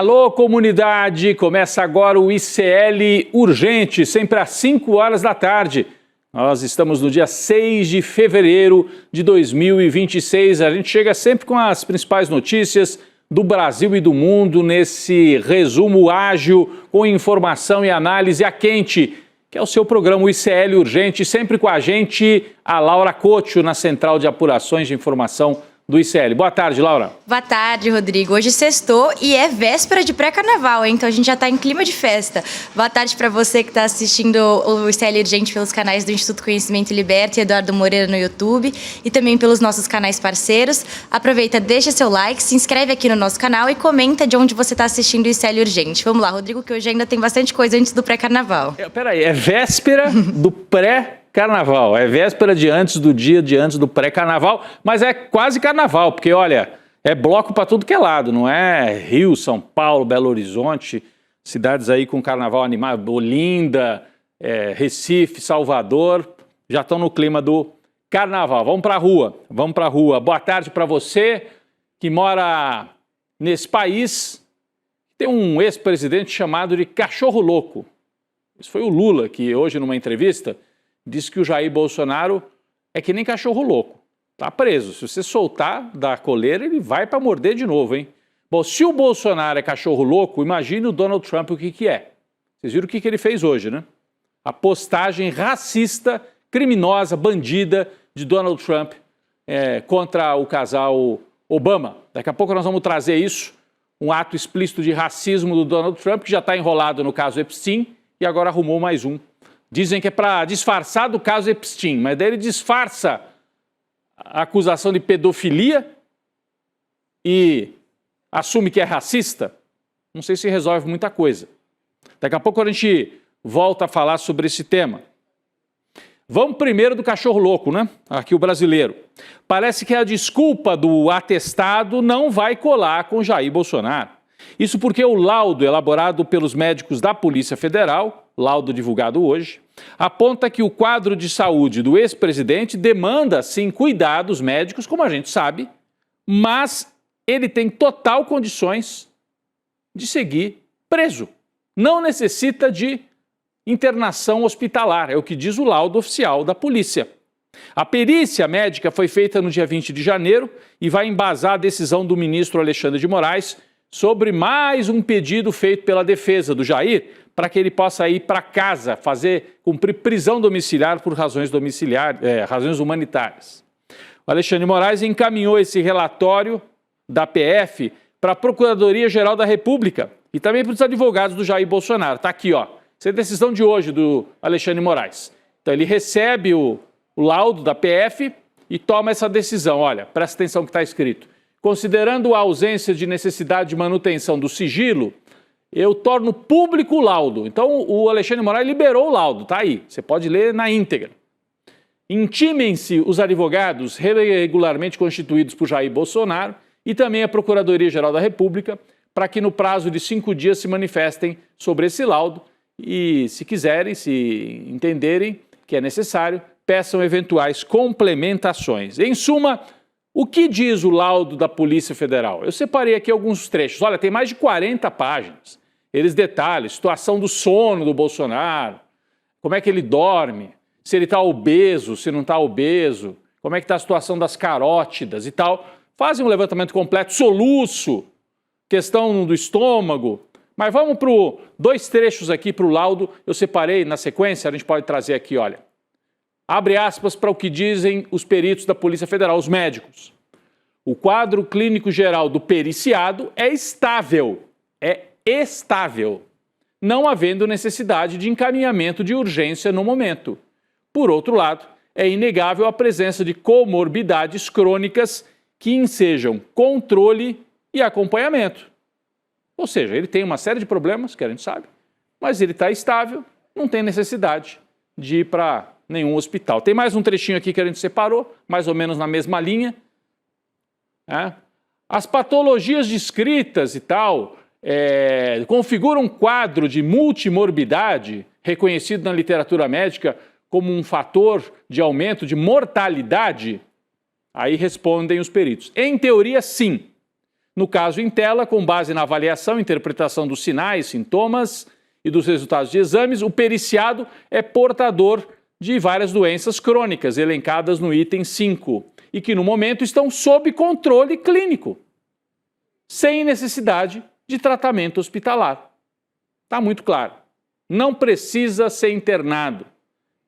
Alô, comunidade! Começa agora o ICL Urgente, sempre às 5 horas da tarde. Nós estamos no dia 6 de fevereiro de 2026. A gente chega sempre com as principais notícias do Brasil e do mundo nesse resumo ágil, com informação e análise a quente, que é o seu programa ICL Urgente, sempre com a gente, a Laura Couto, na Central de Apurações de Informação do ICL. Boa tarde, Laura. Boa tarde, Rodrigo. Hoje sextou e é véspera de pré-carnaval, hein? Então a gente já está em clima de festa. Boa tarde para você que está assistindo o ICL Urgente pelos canais do Instituto Conhecimento Liberta e Eduardo Moreira no YouTube e também pelos nossos canais parceiros. Aproveita, deixa seu like, se inscreve aqui no nosso canal e comenta de onde você está assistindo o ICL Urgente. Vamos lá, Rodrigo, que hoje ainda tem bastante coisa antes do pré-carnaval. Peraí, é véspera do pré-carnaval, é véspera de antes do dia de antes do pré-carnaval, mas é quase carnaval, porque olha, é bloco para tudo que é lado, não é? Rio, São Paulo, Belo Horizonte, cidades aí com carnaval animado, Olinda, Recife, Salvador, já estão no clima do carnaval. Vamos para a rua, vamos para a rua. Boa tarde para você que mora nesse país. Tem um ex-presidente chamado de cachorro louco. Isso foi o Lula que hoje numa entrevista disse que o Jair Bolsonaro é que nem cachorro louco. Tá preso. Se você soltar da coleira, ele vai para morder de novo, hein? Bom, se o Bolsonaro é cachorro louco, imagine o Donald Trump o que é. Vocês viram o que ele fez hoje, né? A postagem racista, criminosa, bandida de Donald Trump contra o casal Obama. Daqui a pouco nós vamos trazer isso, um ato explícito de racismo do Donald Trump, que já está enrolado no caso Epstein e agora arrumou mais um. Dizem que é para disfarçar do caso Epstein, mas daí ele disfarça a acusação de pedofilia e assume que é racista. Não sei se resolve muita coisa. Daqui a pouco a gente volta a falar sobre esse tema. Vamos primeiro do cachorro louco, né? Aqui o brasileiro. Parece que a desculpa do atestado não vai colar com Jair Bolsonaro. Isso porque o laudo elaborado pelos médicos da Polícia Federal, laudo divulgado hoje, aponta que o quadro de saúde do ex-presidente demanda, sim, cuidados médicos, como a gente sabe, mas ele tem total condições de seguir preso. Não necessita de internação hospitalar, é o que diz o laudo oficial da polícia. A perícia médica foi feita no dia 20 de janeiro e vai embasar a decisão do ministro Alexandre de Moraes sobre mais um pedido feito pela defesa do Jair para que ele possa ir para casa, cumprir prisão domiciliar por razões humanitárias. O Alexandre de Moraes encaminhou esse relatório da PF para a Procuradoria-Geral da República e também para os advogados do Jair Bolsonaro. Está aqui, ó. Essa é a decisão de hoje do Alexandre de Moraes. Então ele recebe o laudo da PF e toma essa decisão. Olha, presta atenção no que está escrito. Considerando a ausência de necessidade de manutenção do sigilo, eu torno público o laudo. Então, o Alexandre de Moraes liberou o laudo, tá aí. Você pode ler na íntegra. Intimem-se os advogados regularmente constituídos por Jair Bolsonaro e também a Procuradoria-Geral da República para que no prazo de 5 dias se manifestem sobre esse laudo e, se quiserem, se entenderem que é necessário, peçam eventuais complementações. Em suma, o que diz o laudo da Polícia Federal? Eu separei aqui alguns trechos. Olha, tem mais de 40 páginas. Eles detalham a situação do sono do Bolsonaro, como é que ele dorme, se ele está obeso, se não está obeso, como é que está a situação das carótidas e tal. Fazem um levantamento completo, soluço, questão do estômago. Mas vamos para 2 trechos aqui para o laudo. Eu separei na sequência, a gente pode trazer aqui, olha. Abre aspas para o que dizem os peritos da Polícia Federal, os médicos. O quadro clínico geral do periciado é estável, não havendo necessidade de encaminhamento de urgência no momento. Por outro lado, é inegável a presença de comorbidades crônicas que ensejam controle e acompanhamento. Ou seja, ele tem uma série de problemas, que a gente sabe, mas ele está estável, não tem necessidade de ir para nenhum hospital. Tem mais um trechinho aqui que a gente separou, mais ou menos na mesma linha. As patologias descritas e tal configuram um quadro de multimorbidade reconhecido na literatura médica como um fator de aumento de mortalidade? Aí respondem os peritos. Em teoria, sim. No caso em tela, com base na avaliação e interpretação dos sinais, sintomas e dos resultados de exames, o periciado é portador de várias doenças crônicas elencadas no item 5 e que no momento estão sob controle clínico, sem necessidade de tratamento hospitalar. Está muito claro. Não precisa ser internado.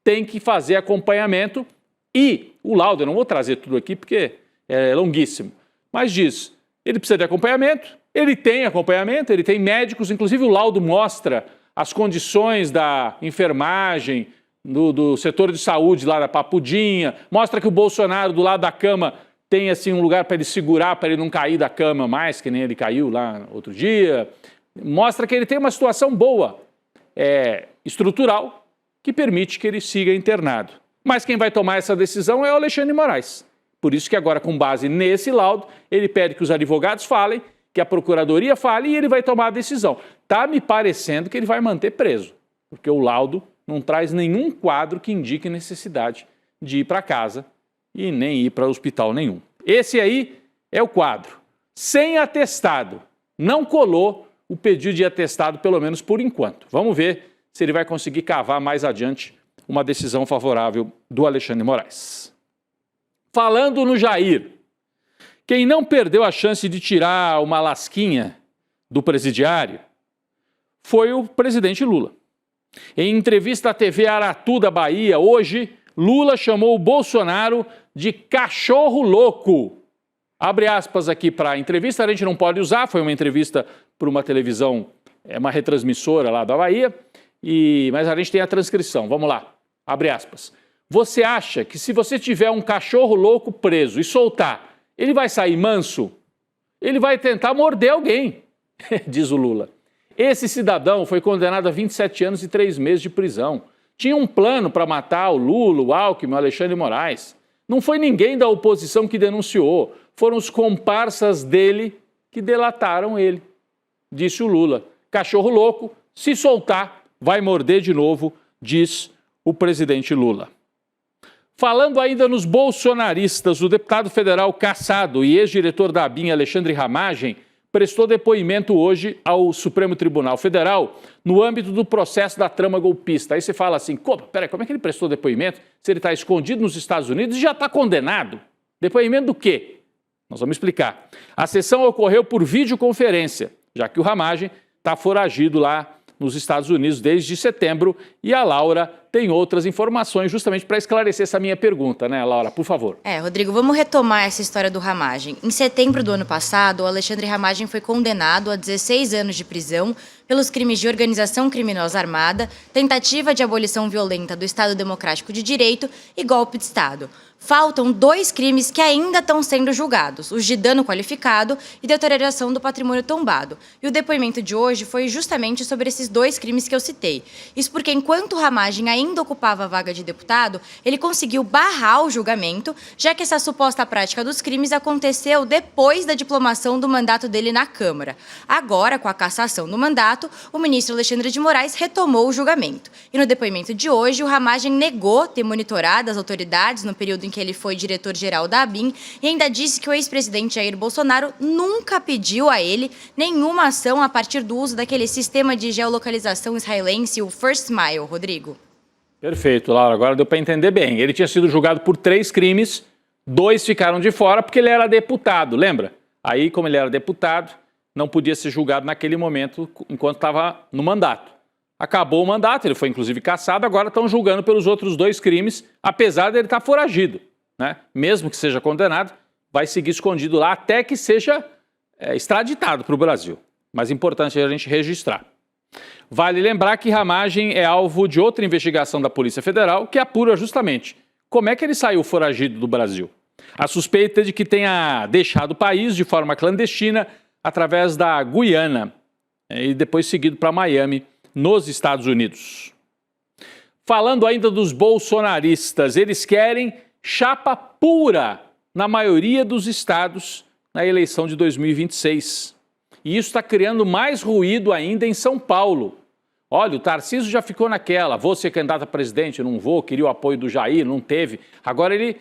Tem que fazer acompanhamento e o laudo, eu não vou trazer tudo aqui porque é longuíssimo, mas diz, ele precisa de acompanhamento, ele tem médicos, inclusive o laudo mostra as condições da enfermagem, do setor de saúde lá da Papudinha, mostra que o Bolsonaro do lado da cama tem assim um lugar para ele segurar, para ele não cair da cama mais, que nem ele caiu lá outro dia, mostra que ele tem uma situação boa, estrutural, que permite que ele siga internado. Mas quem vai tomar essa decisão é o Alexandre de Moraes. Por isso que agora, com base nesse laudo, ele pede que os advogados falem, que a procuradoria fale e ele vai tomar a decisão. Está me parecendo que ele vai manter preso, porque o laudo não traz nenhum quadro que indique necessidade de ir para casa e nem ir para hospital nenhum. Esse aí é o quadro. Sem atestado. Não colou o pedido de atestado, pelo menos por enquanto. Vamos ver se ele vai conseguir cavar mais adiante uma decisão favorável do Alexandre de Moraes. Falando no Jair, quem não perdeu a chance de tirar uma lasquinha do presidiário foi o presidente Lula. Em entrevista à TV Aratu da Bahia, hoje, Lula chamou o Bolsonaro de cachorro louco. Abre aspas aqui para a entrevista, a gente não pode usar, foi uma entrevista para uma televisão, uma retransmissora lá da Bahia, mas a gente tem a transcrição, vamos lá, abre aspas. Você acha que se você tiver um cachorro louco preso e soltar, ele vai sair manso? Ele vai tentar morder alguém, diz o Lula. Esse cidadão foi condenado a 27 anos e 3 meses de prisão. Tinha um plano para matar o Lula, o Alckmin, o Alexandre de Moraes. Não foi ninguém da oposição que denunciou, foram os comparsas dele que delataram ele, disse o Lula. Cachorro louco, se soltar, vai morder de novo, diz o presidente Lula. Falando ainda nos bolsonaristas, o deputado federal cassado e ex-diretor da ABIN, Alexandre Ramagem, prestou depoimento hoje ao Supremo Tribunal Federal no âmbito do processo da trama golpista. Aí você fala assim, peraí, como é que ele prestou depoimento se ele está escondido nos Estados Unidos e já está condenado? Depoimento do quê? Nós vamos explicar. A sessão ocorreu por videoconferência, já que o Ramagem está foragido lá nos Estados Unidos desde setembro e a Laura tem outras informações justamente para esclarecer essa minha pergunta, né, Laura? Por favor. Rodrigo, vamos retomar essa história do Ramagem. Em setembro do ano passado, o Alexandre Ramagem foi condenado a 16 anos de prisão pelos crimes de organização criminosa armada, tentativa de abolição violenta do Estado Democrático de Direito e golpe de Estado. Faltam 2 crimes que ainda estão sendo julgados, os de dano qualificado e deterioração do patrimônio tombado. E o depoimento de hoje foi justamente sobre esses 2 crimes que eu citei. Isso porque enquanto o Ramagem ainda ocupava a vaga de deputado, ele conseguiu barrar o julgamento, já que essa suposta prática dos crimes aconteceu depois da diplomação do mandato dele na Câmara. Agora, com a cassação do mandato, o ministro Alexandre de Moraes retomou o julgamento. E no depoimento de hoje, o Ramagem negou ter monitorado as autoridades no período em que ele foi diretor-geral da ABIN e ainda disse que o ex-presidente Jair Bolsonaro nunca pediu a ele nenhuma ação a partir do uso daquele sistema de geolocalização israelense, o First Mile, Rodrigo. Perfeito, Laura. Agora deu para entender bem. Ele tinha sido julgado por 3 crimes, 2 ficaram de fora porque ele era deputado, lembra? Aí, como ele era deputado, não podia ser julgado naquele momento enquanto estava no mandato. Acabou o mandato, ele foi inclusive cassado, agora estão julgando pelos outros 2 crimes, apesar dele estar foragido, né? Mesmo que seja condenado, vai seguir escondido lá até que seja extraditado para o Brasil. Mas é importante a gente registrar. Vale lembrar que Ramagem é alvo de outra investigação da Polícia Federal que apura justamente como é que ele saiu foragido do Brasil. A suspeita é de que tenha deixado o país de forma clandestina através da Guiana e depois seguido para Miami, nos Estados Unidos. Falando ainda dos bolsonaristas, eles querem chapa pura na maioria dos estados na eleição de 2026. E isso está criando mais ruído ainda em São Paulo. Olha, o Tarcísio já ficou naquela, vou ser candidato a presidente, não vou, queria o apoio do Jair, não teve. Agora ele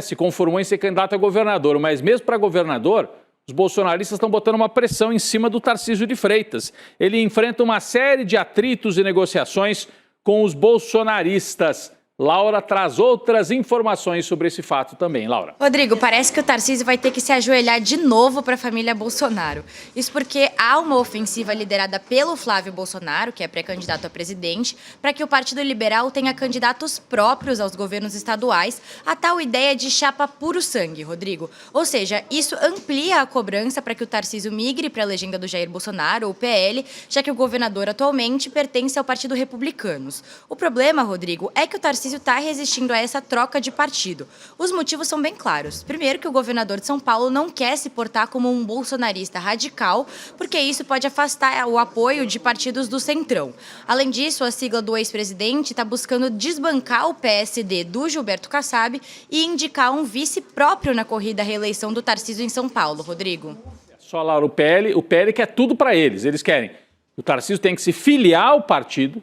se conformou em ser candidato a governador, mas mesmo para governador, os bolsonaristas estão botando uma pressão em cima do Tarcísio de Freitas. Ele enfrenta uma série de atritos e negociações com os bolsonaristas. Laura traz outras informações sobre esse fato também. Laura. Rodrigo, parece que o Tarcísio vai ter que se ajoelhar de novo para a família Bolsonaro. Isso porque há uma ofensiva liderada pelo Flávio Bolsonaro, que é pré-candidato a presidente, para que o Partido Liberal tenha candidatos próprios aos governos estaduais, a tal ideia de chapa puro sangue, Rodrigo. Ou seja, isso amplia a cobrança para que o Tarcísio migre para a legenda do Jair Bolsonaro, ou PL, já que o governador atualmente pertence ao Partido Republicanos. O problema, Rodrigo, é que o Tarcísio está resistindo a essa troca de partido. Os motivos são bem claros. Primeiro, que o governador de São Paulo não quer se portar como um bolsonarista radical, porque isso pode afastar o apoio de partidos do Centrão. Além disso, a sigla do ex-presidente está buscando desbancar o PSD do Gilberto Kassab e indicar um vice próprio na corrida à reeleição do Tarcísio em São Paulo, Rodrigo. Só, Laura, o PL quer tudo para eles. Eles querem. O Tarcísio tem que se filiar ao partido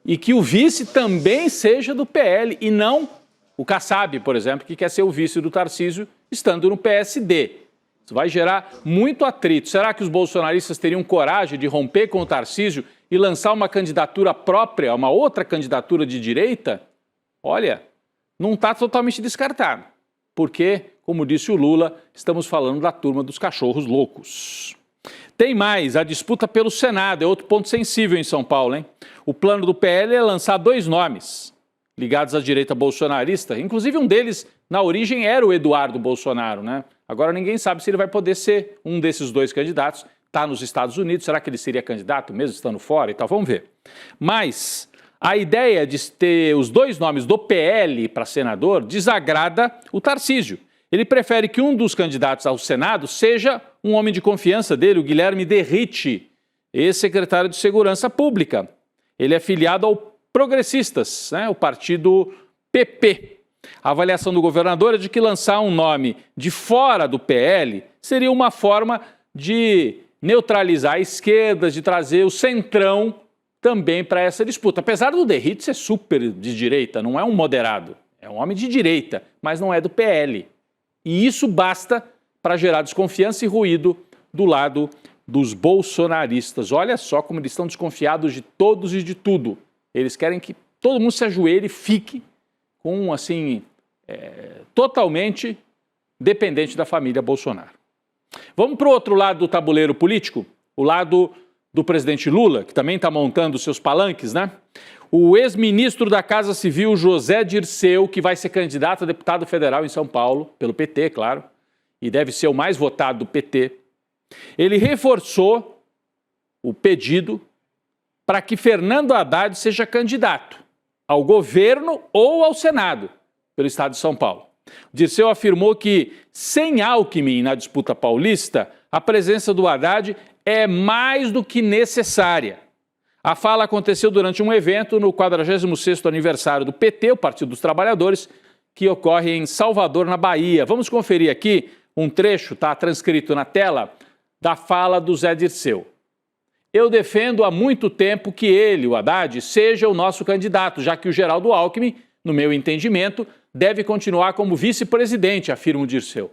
e que o vice também seja do PL e não o Kassab, por exemplo, que quer ser o vice do Tarcísio estando no PSD. Isso vai gerar muito atrito. Será que os bolsonaristas teriam coragem de romper com o Tarcísio e lançar uma candidatura própria, uma outra candidatura de direita? Olha, não está totalmente descartado, porque, como disse o Lula, estamos falando da turma dos cachorros loucos. Tem mais, a disputa pelo Senado é outro ponto sensível em São Paulo, hein? O plano do PL é lançar 2 nomes ligados à direita bolsonarista. Inclusive, um deles, na origem, era o Eduardo Bolsonaro, né? Agora ninguém sabe se ele vai poder ser um desses 2 candidatos. Está nos Estados Unidos, será que ele seria candidato mesmo estando fora e tal? Vamos ver. Mas a ideia de ter os 2 nomes do PL para senador desagrada o Tarcísio. Ele prefere que um dos candidatos ao Senado seja um homem de confiança dele, o Guilherme Derrite, ex-secretário de Segurança Pública. Ele é filiado ao Progressistas, né, o partido PP. A avaliação do governador é de que lançar um nome de fora do PL seria uma forma de neutralizar a esquerda, de trazer o centrão também para essa disputa. Apesar do Derrite ser super de direita, não é um moderado, é um homem de direita, mas não é do PL. E isso basta para gerar desconfiança e ruído do lado dos bolsonaristas. Olha só como eles estão desconfiados de todos e de tudo. Eles querem que todo mundo se ajoelhe e fique com, assim, totalmente dependente da família Bolsonaro. Vamos para o outro lado do tabuleiro político, o lado do presidente Lula, que também está montando seus palanques, né? O ex-ministro da Casa Civil, José Dirceu, que vai ser candidato a deputado federal em São Paulo, pelo PT, claro, e deve ser o mais votado do PT, ele reforçou o pedido para que Fernando Haddad seja candidato ao governo ou ao Senado pelo estado de São Paulo. Dirceu afirmou que, sem Alckmin na disputa paulista, a presença do Haddad é mais do que necessária. A fala aconteceu durante um evento no 46º aniversário do PT, o Partido dos Trabalhadores, que ocorre em Salvador, na Bahia. Vamos conferir aqui um trecho, está transcrito na tela, da fala do Zé Dirceu. Eu defendo há muito tempo que ele, o Haddad, seja o nosso candidato, já que o Geraldo Alckmin, no meu entendimento, deve continuar como vice-presidente, afirma o Dirceu.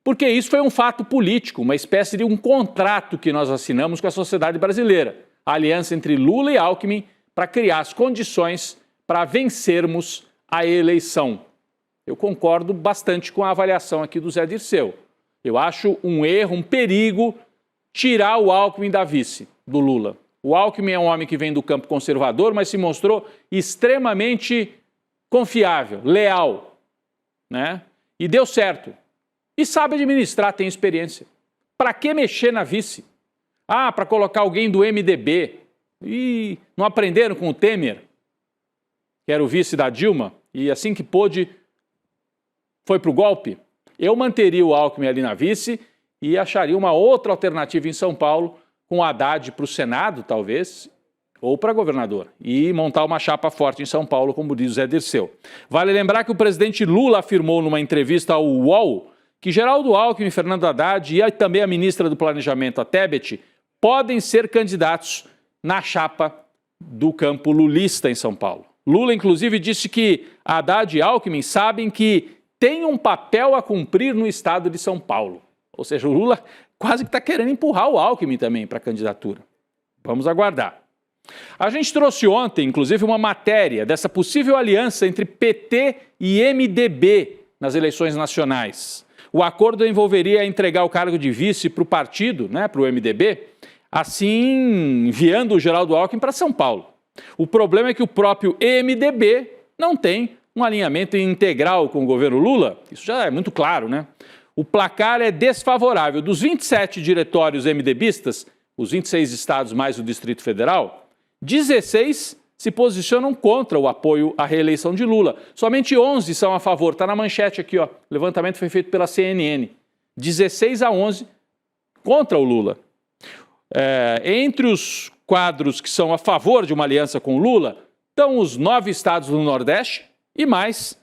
Porque isso foi um fato político, uma espécie de um contrato que nós assinamos com a sociedade brasileira. A aliança entre Lula e Alckmin para criar as condições para vencermos a eleição. Eu concordo bastante com a avaliação aqui do Zé Dirceu. Eu acho um erro, um perigo, tirar o Alckmin da vice do Lula. O Alckmin é um homem que vem do campo conservador, mas se mostrou extremamente confiável, leal, né? E deu certo. E sabe administrar, tem experiência. Para que mexer na vice? Ah, para colocar alguém do MDB. E não aprenderam com o Temer, que era o vice da Dilma, e assim que pôde, foi para o golpe? Eu manteria o Alckmin ali na vice e acharia uma outra alternativa em São Paulo, com o Haddad para o Senado, talvez, ou para governador, e montar uma chapa forte em São Paulo, como diz o Zé Dirceu. Vale lembrar que o presidente Lula afirmou numa entrevista ao UOL que Geraldo Alckmin, Fernando Haddad e também a ministra do Planejamento, a Tebet, podem ser candidatos na chapa do campo lulista em São Paulo. Lula, inclusive, disse que Haddad e Alckmin sabem que tem um papel a cumprir no estado de São Paulo. Ou seja, o Lula quase que está querendo empurrar o Alckmin também para a candidatura. Vamos aguardar. A gente trouxe ontem, inclusive, uma matéria dessa possível aliança entre PT e MDB nas eleições nacionais. O acordo envolveria entregar o cargo de vice para o partido, para o MDB, assim enviando o Geraldo Alckmin para São Paulo. O problema é que o próprio MDB não tem um alinhamento integral com o governo Lula. Isso já é muito claro, né? O placar é desfavorável. Dos 27 diretórios MDBistas, os 26 estados mais o Distrito Federal, 16 se posicionam contra o apoio à reeleição de Lula. Somente 11 são a favor. Está na manchete aqui, ó. O levantamento foi feito pela CNN. 16 a 11 contra o Lula. Entre os quadros que são a favor de uma aliança com Lula, estão os 9 estados do Nordeste e mais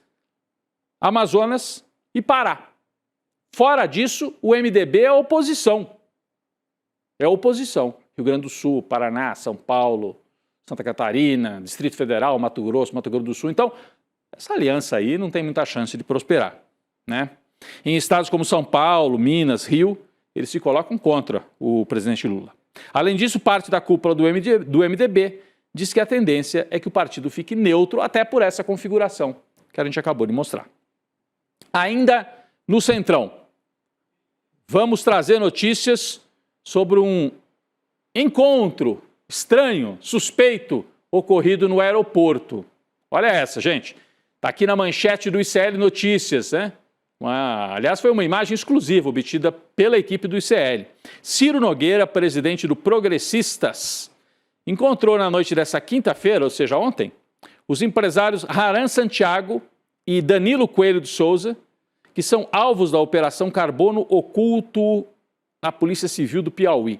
Amazonas e Pará. Fora disso, o MDB é oposição. É oposição. Rio Grande do Sul, Paraná, São Paulo, Santa Catarina, Distrito Federal, Mato Grosso do Sul. Então, essa aliança aí não tem muita chance de prosperar, né? Em estados como São Paulo, Minas, Rio, eles se colocam contra o presidente Lula. Além disso, parte da cúpula do MDB diz que a tendência é que o partido fique neutro até por essa configuração que a gente acabou de mostrar. Ainda no Centrão, vamos trazer notícias sobre um encontro estranho, suspeito, ocorrido no aeroporto. Olha essa, gente. Está aqui na manchete do ICL Notícias, né? Aliás, foi uma imagem exclusiva obtida pela equipe do ICL. Ciro Nogueira, presidente do Progressistas, encontrou na noite dessa quinta-feira, ou seja, ontem, os empresários Haran Santiago e Danilo Coelho de Souza, que são alvos da Operação Carbono Oculto na Polícia Civil do Piauí.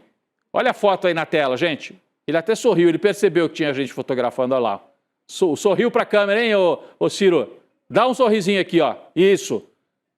Olha a foto aí na tela, gente. Ele até sorriu, ele percebeu que tinha gente fotografando, olha lá. Sorriu para a câmera, hein, ô Ciro? Dá um sorrisinho aqui, ó. Isso.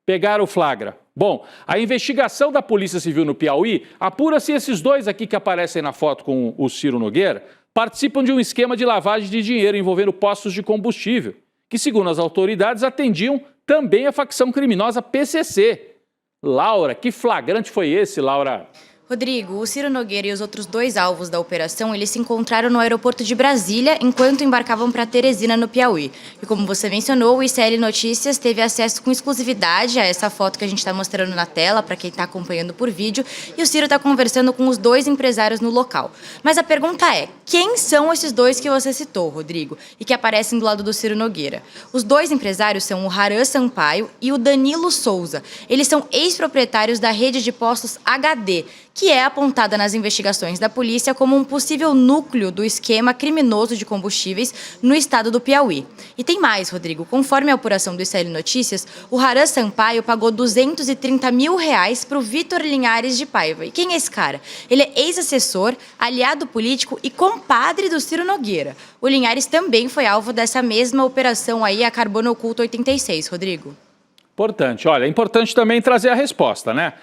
Pegaram o flagra. Bom, a investigação da Polícia Civil no Piauí apura se esses dois aqui que aparecem na foto com o Ciro Nogueira participam de um esquema de lavagem de dinheiro envolvendo postos de combustível, que, segundo as autoridades, atendiam também a facção criminosa PCC. Laura, que flagrante foi esse, Laura? Rodrigo, o Ciro Nogueira e os outros 2 alvos da operação, eles se encontraram no aeroporto de Brasília enquanto embarcavam para Teresina, no Piauí. E como você mencionou, o ICL Notícias teve acesso com exclusividade a essa foto que a gente está mostrando na tela, para quem está acompanhando por vídeo, e o Ciro está conversando com os 2 empresários no local. Mas a pergunta é, quem são esses 2 que você citou, Rodrigo, e que aparecem do lado do Ciro Nogueira? Os 2 empresários são o Haran Sampaio e o Danilo Souza. Eles são ex-proprietários da rede de postos HD, que é apontada nas investigações da polícia como um possível núcleo do esquema criminoso de combustíveis no estado do Piauí. E tem mais, Rodrigo. Conforme a apuração do ICL Notícias, o Haran Sampaio pagou R$230 mil para o Vitor Linhares de Paiva. E quem é esse cara? Ele é ex-assessor, aliado político e compadre do Ciro Nogueira. O Linhares também foi alvo dessa mesma operação aí, a Carbono Oculto 86, Rodrigo. Importante. Olha, é importante também trazer a resposta, né?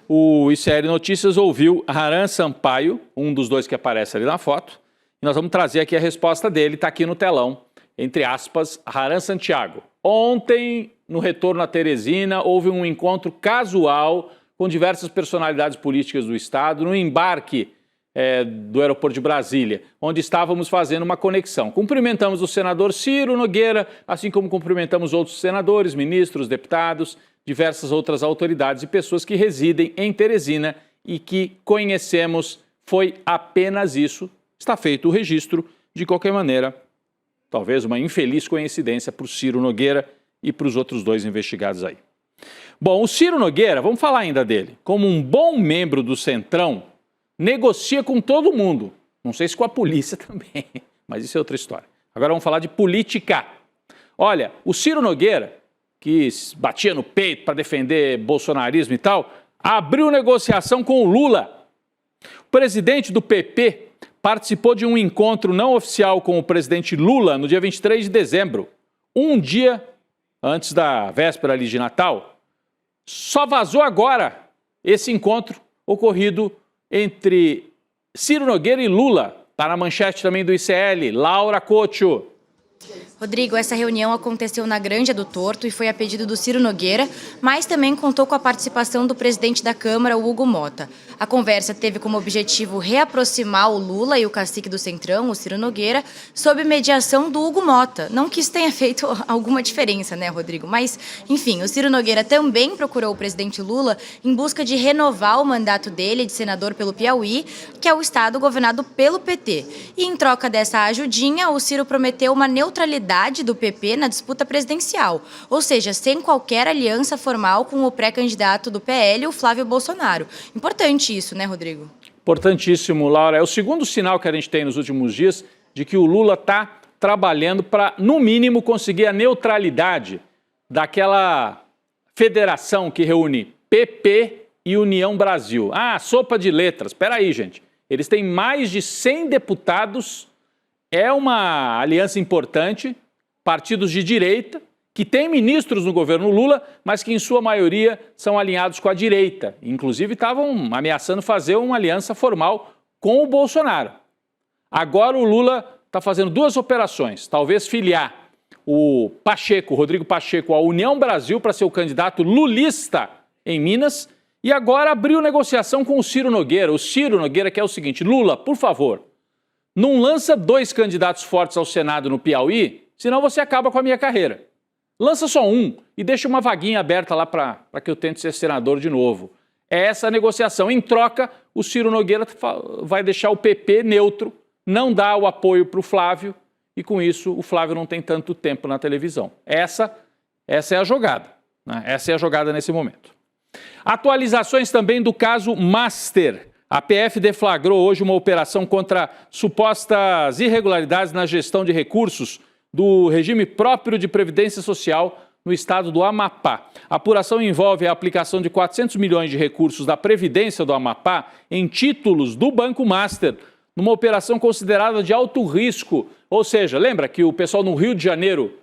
O ICL Notícias ouviu Haran Sampaio, um dos 2 que aparece ali na foto, e nós vamos trazer aqui a resposta dele, está aqui no telão, entre aspas, Haran Santiago. Ontem, no retorno a Teresina, houve um encontro casual com diversas personalidades políticas do estado, no embarque do aeroporto de Brasília, onde estávamos fazendo uma conexão. Cumprimentamos o senador Ciro Nogueira, assim como cumprimentamos outros senadores, ministros, deputados, diversas outras autoridades e pessoas que residem em Teresina e que conhecemos. Foi apenas isso. Está feito o registro. De qualquer maneira, talvez uma infeliz coincidência para o Ciro Nogueira e para os outros 2 investigados aí. Bom, o Ciro Nogueira, vamos falar ainda dele, como um bom membro do Centrão, negocia com todo mundo. Não sei se com a polícia também, mas isso é outra história. Agora vamos falar de política. Olha, o Ciro Nogueira, que batia no peito para defender bolsonarismo e tal, abriu negociação com o Lula. O presidente do PP participou de um encontro não oficial com o presidente Lula no dia 23 de dezembro, um dia antes da véspera ali de Natal. Só vazou agora esse encontro ocorrido entre Ciro Nogueira e Lula. Está na manchete também do ICL. Laura Couto. Rodrigo, essa reunião aconteceu na Granja do Torto e foi a pedido do Ciro Nogueira, mas também contou com a participação do presidente da Câmara, o Hugo Motta. A conversa teve como objetivo reaproximar o Lula e o cacique do Centrão, o Ciro Nogueira, sob mediação do Hugo Motta. Não que isso tenha feito alguma diferença, né, Rodrigo? Mas, enfim, o Ciro Nogueira também procurou o presidente Lula em busca de renovar o mandato dele de senador pelo Piauí, que é o estado governado pelo PT. E em troca dessa ajudinha, o Ciro prometeu uma neutralidade do PP na disputa presidencial, ou seja, sem qualquer aliança formal com o pré-candidato do PL, o Flávio Bolsonaro. Importante isso, né, Rodrigo? Importantíssimo, Laura. É o segundo sinal que a gente tem nos últimos dias de que o Lula está trabalhando para, no mínimo, conseguir a neutralidade daquela federação que reúne PP e União Brasil. Ah, sopa de letras. Espera aí, gente. Eles têm mais de 100 deputados. É uma aliança importante, partidos de direita, que tem ministros no governo Lula, mas que em sua maioria são alinhados com a direita. Inclusive estavam ameaçando fazer uma aliança formal com o Bolsonaro. Agora o Lula está fazendo duas operações, talvez filiar o Pacheco, Rodrigo Pacheco, à União Brasil para ser o candidato lulista em Minas, e agora abriu negociação com o Ciro Nogueira. O Ciro Nogueira quer o seguinte: Lula, por favor, não lança 2 candidatos fortes ao Senado no Piauí, senão você acaba com a minha carreira. Lança só um e deixa uma vaguinha aberta lá para que eu tente ser senador de novo. É essa a negociação. Em troca, o Ciro Nogueira vai deixar o PP neutro, não dá o apoio para o Flávio, e com isso o Flávio não tem tanto tempo na televisão. Essa é a jogada, né? Essa é a jogada nesse momento. Atualizações também do caso Master. A PF deflagrou hoje uma operação contra supostas irregularidades na gestão de recursos do regime próprio de previdência social no estado do Amapá. A apuração envolve a aplicação de 400 milhões de recursos da Previdência do Amapá em títulos do Banco Master, numa operação considerada de alto risco. Ou seja, lembra que o pessoal no Rio de Janeiro,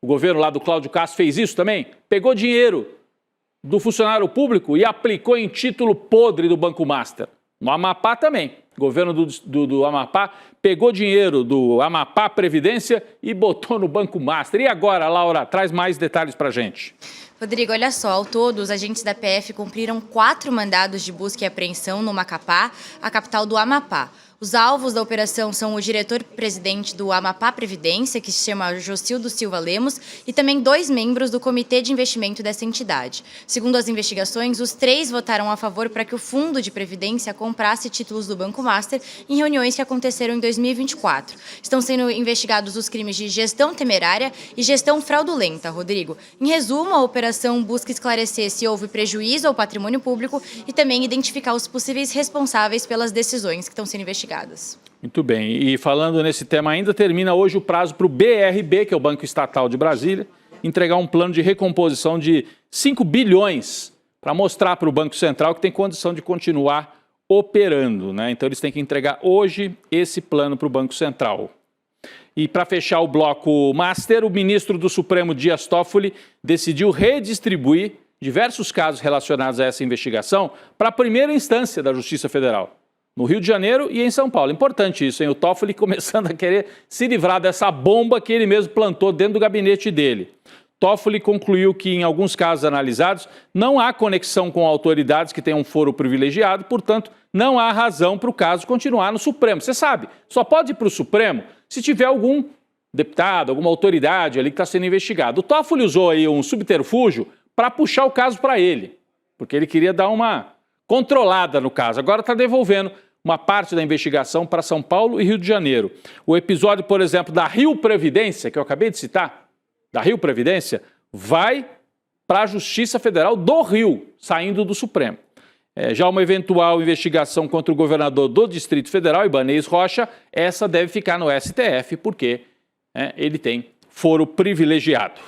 o governo lá do Cláudio Castro fez isso também? Pegou dinheiro do funcionário público e aplicou em título podre do Banco Master. No Amapá também. O governo do Amapá pegou dinheiro do Amapá Previdência e botou no Banco Master. E agora, Laura, traz mais detalhes para a gente. Rodrigo, olha só, ao todo, os agentes da PF cumpriram 4 mandados de busca e apreensão no Macapá, a capital do Amapá. Os alvos da operação são o diretor-presidente do Amapá Previdência, que se chama Jocildo Silva Lemos, e também 2 membros do comitê de investimento dessa entidade. Segundo as investigações, os 3 votaram a favor para que o Fundo de Previdência comprasse títulos do Banco Master em reuniões que aconteceram em 2024. Estão sendo investigados os crimes de gestão temerária e gestão fraudulenta, Rodrigo. Em resumo, a operação busca esclarecer se houve prejuízo ao patrimônio público e também identificar os possíveis responsáveis pelas decisões que estão sendo investigadas. Muito bem. E falando nesse tema ainda, termina hoje o prazo para o BRB, que é o Banco Estatal de Brasília, entregar um plano de recomposição de 5 bilhões para mostrar para o Banco Central que tem condição de continuar operando, né? Então eles têm que entregar hoje esse plano para o Banco Central. E para fechar o bloco Master, o ministro do Supremo, Dias Toffoli, decidiu redistribuir diversos casos relacionados a essa investigação para a primeira instância da Justiça Federal, no Rio de Janeiro e em São Paulo. Importante isso, hein? O Toffoli começando a querer se livrar dessa bomba que ele mesmo plantou dentro do gabinete dele. Toffoli concluiu que, em alguns casos analisados, não há conexão com autoridades que tenham foro privilegiado, portanto, não há razão para o caso continuar no Supremo. Você sabe, só pode ir para o Supremo se tiver algum deputado, alguma autoridade ali que está sendo investigado. O Toffoli usou aí um subterfúgio para puxar o caso para ele, porque ele queria dar uma controlada no caso. Agora está devolvendo uma parte da investigação para São Paulo e Rio de Janeiro. O episódio, por exemplo, da Rio Previdência, que eu acabei de citar, da Rio Previdência, vai para a Justiça Federal do Rio, saindo do Supremo. Já uma eventual investigação contra o governador do Distrito Federal, Ibanez Rocha, essa deve ficar no STF, porque ele tem foro privilegiado.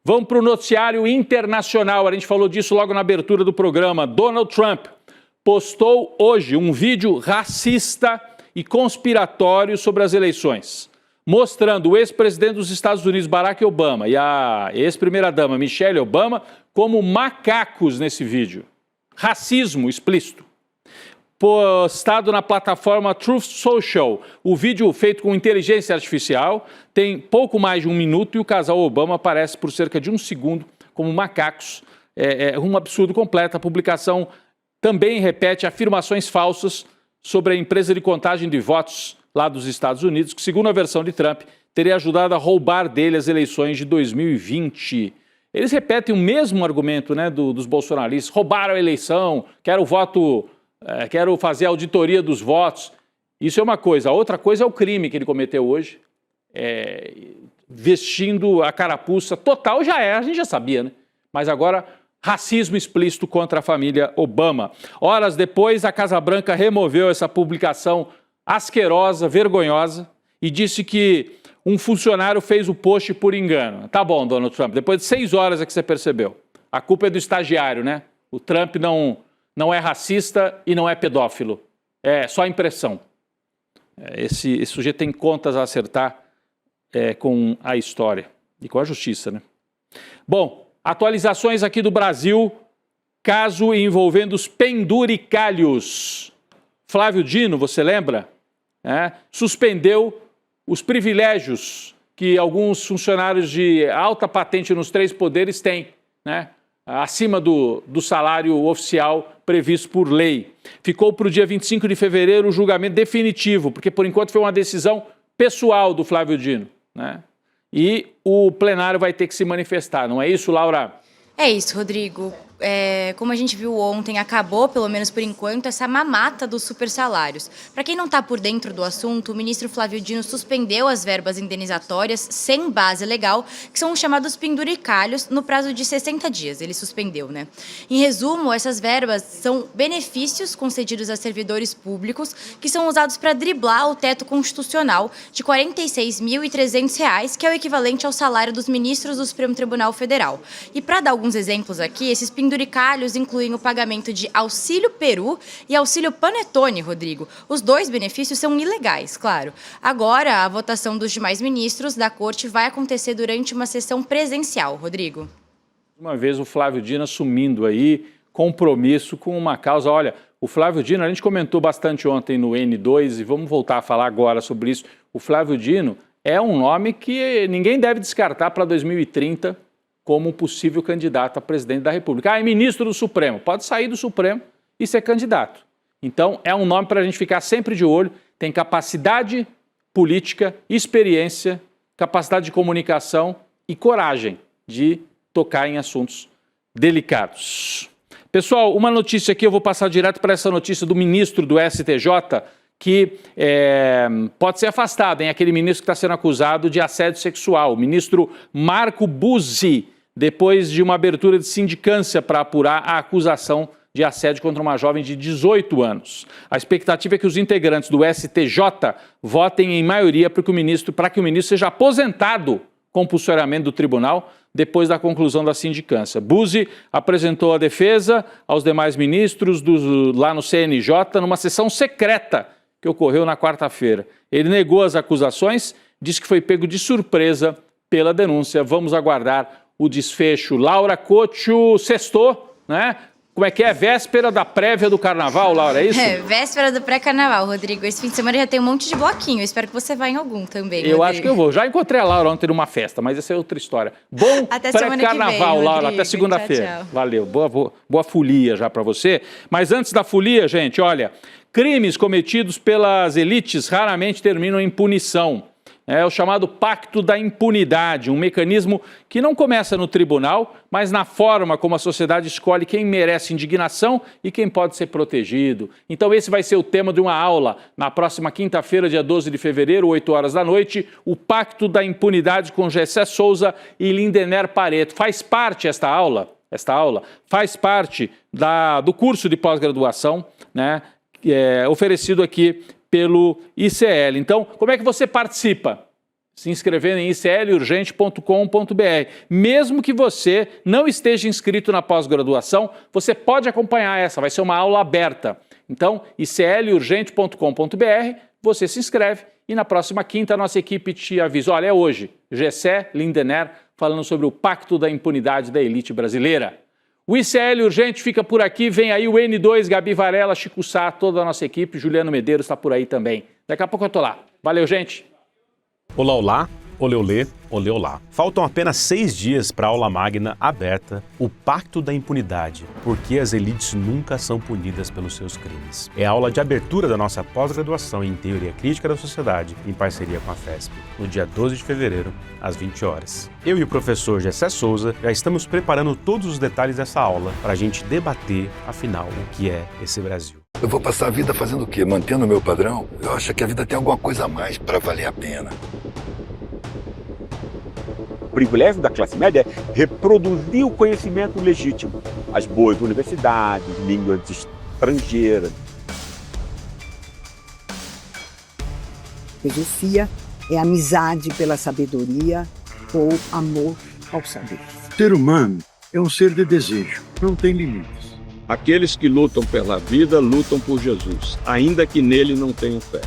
Vamos para o noticiário internacional. A gente falou disso logo na abertura do programa. Donald Trump postou hoje um vídeo racista e conspiratório sobre as eleições, mostrando o ex-presidente dos Estados Unidos, Barack Obama, e a ex-primeira-dama, Michelle Obama, como macacos nesse vídeo. Racismo explícito. postado na plataforma Truth Social. O vídeo feito com inteligência artificial tem pouco mais de 1 minuto e o casal Obama aparece por cerca de 1 segundo como macacos. É um absurdo completo. A publicação também repete afirmações falsas sobre a empresa de contagem de votos lá dos Estados Unidos, que, segundo a versão de Trump, teria ajudado a roubar dele as eleições de 2020. Eles repetem o mesmo argumento, né, dos bolsonaristas. Roubaram a eleição, quero fazer a auditoria dos votos. Isso é uma coisa. A outra coisa é o crime que ele cometeu hoje, vestindo a carapuça total, a gente já sabia, né? Mas agora, racismo explícito contra a família Obama. Horas depois, a Casa Branca removeu essa publicação asquerosa, vergonhosa, e disse que um funcionário fez o post por engano. Tá bom, Donald Trump, depois de 6 horas é que você percebeu. A culpa é do estagiário, né? O Trump não é racista e não é pedófilo. É só impressão. Esse sujeito tem contas a acertar com a história e com a justiça, né? Bom, atualizações aqui do Brasil. Caso envolvendo os penduricalhos. Flávio Dino, você lembra? Suspendeu os privilégios que alguns funcionários de alta patente nos 3 poderes têm, né? Acima do salário oficial previsto por lei. Ficou para o dia 25 de fevereiro o julgamento definitivo, porque por enquanto foi uma decisão pessoal do Flávio Dino, né? E o plenário vai ter que se manifestar, não é isso, Laura? É isso, Rodrigo. Como a gente viu ontem, acabou, pelo menos por enquanto, essa mamata dos supersalários. Para quem não está por dentro do assunto, o ministro Flávio Dino suspendeu as verbas indenizatórias sem base legal, que são os chamados penduricalhos, no prazo de 60 dias. Ele suspendeu, né? Em resumo, essas verbas são benefícios concedidos a servidores públicos que são usados para driblar o teto constitucional de R$ 46.300, que é o equivalente ao salário dos ministros do Supremo Tribunal Federal. E para dar alguns exemplos aqui, esses penduricalhos incluem o pagamento de auxílio Peru e auxílio Panetone, Rodrigo. Os 2 benefícios são ilegais, claro. Agora, a votação dos demais ministros da corte vai acontecer durante uma sessão presencial, Rodrigo. Uma vez o Flávio Dino assumindo aí compromisso com uma causa. Olha, o Flávio Dino, a gente comentou bastante ontem no N2 e vamos voltar a falar agora sobre isso. O Flávio Dino é um nome que ninguém deve descartar para 2030 como um possível candidato a presidente da República. É ministro do Supremo. Pode sair do Supremo e ser candidato. Então, é um nome para a gente ficar sempre de olho. Tem capacidade política, experiência, capacidade de comunicação e coragem de tocar em assuntos delicados. Pessoal, uma notícia aqui, eu vou passar direto para essa notícia do ministro do STJ, que pode ser afastado, hein? Aquele ministro que está sendo acusado de assédio sexual, o ministro Marco Buzzi, depois de uma abertura de sindicância para apurar a acusação de assédio contra uma jovem de 18 anos. A expectativa é que os integrantes do STJ votem em maioria para que o ministro seja aposentado compulsoriamente do tribunal depois da conclusão da sindicância. Buzzi apresentou a defesa aos demais ministros lá no CNJ numa sessão secreta que ocorreu na quarta-feira. Ele negou as acusações, disse que foi pego de surpresa pela denúncia. Vamos aguardar o desfecho. Laura Couto, sextou, né? Como é que é? Véspera da prévia do carnaval, Laura, é isso? Véspera do pré-carnaval, Rodrigo. Esse fim de semana já tem um monte de bloquinho. Eu espero que você vá em algum também, Eu acho que eu vou. Já encontrei a Laura ontem numa festa, mas essa é outra história. Bom pré-carnaval, Laura. Até segunda-feira. Tchau, tchau. Valeu. Boa folia já para você. Mas antes da folia, gente, olha, crimes cometidos pelas elites raramente terminam em punição. É o chamado Pacto da Impunidade, um mecanismo que não começa no tribunal, mas na forma como a sociedade escolhe quem merece indignação e quem pode ser protegido. Então esse vai ser o tema de uma aula na próxima quinta-feira, dia 12 de fevereiro, 8 horas da noite, o Pacto da Impunidade com Gessé Souza e Lindener Pareto. Faz parte esta aula faz parte do curso de pós-graduação, né, oferecido aqui pelo ICL. Então, como é que você participa? Se inscrevendo em iclurgente.com.br. Mesmo que você não esteja inscrito na pós-graduação, você pode acompanhar essa, vai ser uma aula aberta. Então, iclurgente.com.br, você se inscreve e na próxima quinta a nossa equipe te avisa. Olha, é hoje, Gessé Lindener falando sobre o Pacto da Impunidade da Elite Brasileira. O ICL Urgente fica por aqui, vem aí o N2, Gabi Varela, Chico Sá, toda a nossa equipe, Juliano Medeiros está por aí também. Daqui a pouco eu tô lá. Valeu, gente! Olá, olá, oleolê, oleolá. Faltam apenas 6 dias para a aula magna aberta, o Pacto da Impunidade, porque as elites nunca são punidas pelos seus crimes. É a aula de abertura da nossa pós-graduação em Teoria Crítica da Sociedade, em parceria com a FESP, no dia 12 de fevereiro, às 20 horas. Eu e o professor Gessé Souza já estamos preparando todos os detalhes dessa aula para a gente debater, afinal, o que é esse Brasil. Eu vou passar a vida fazendo o quê? Mantendo o meu padrão? Eu acho que a vida tem alguma coisa a mais para valer a pena. O privilégio da classe média é reproduzir o conhecimento legítimo. As boas universidades, línguas estrangeiras. Filosofia é amizade pela sabedoria ou amor ao saber. O ser humano é um ser de desejo, não tem limites. Aqueles que lutam pela vida, lutam por Jesus, ainda que nele não tenham fé.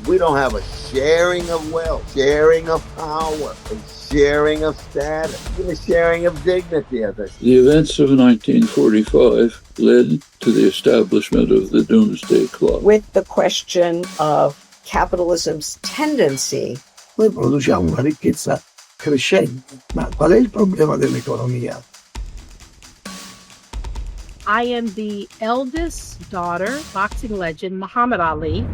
We don't have a sharing of wealth, sharing of power, and sharing of status, even a sharing of dignity, as I say. The events of 1945 led to the establishment of the Doomsday Clock. With the question of capitalism's tendency. Noi produciamo una ricchezza crescente, ma qual è il problema dell'economia? I am the eldest daughter, boxing legend Muhammad Ali.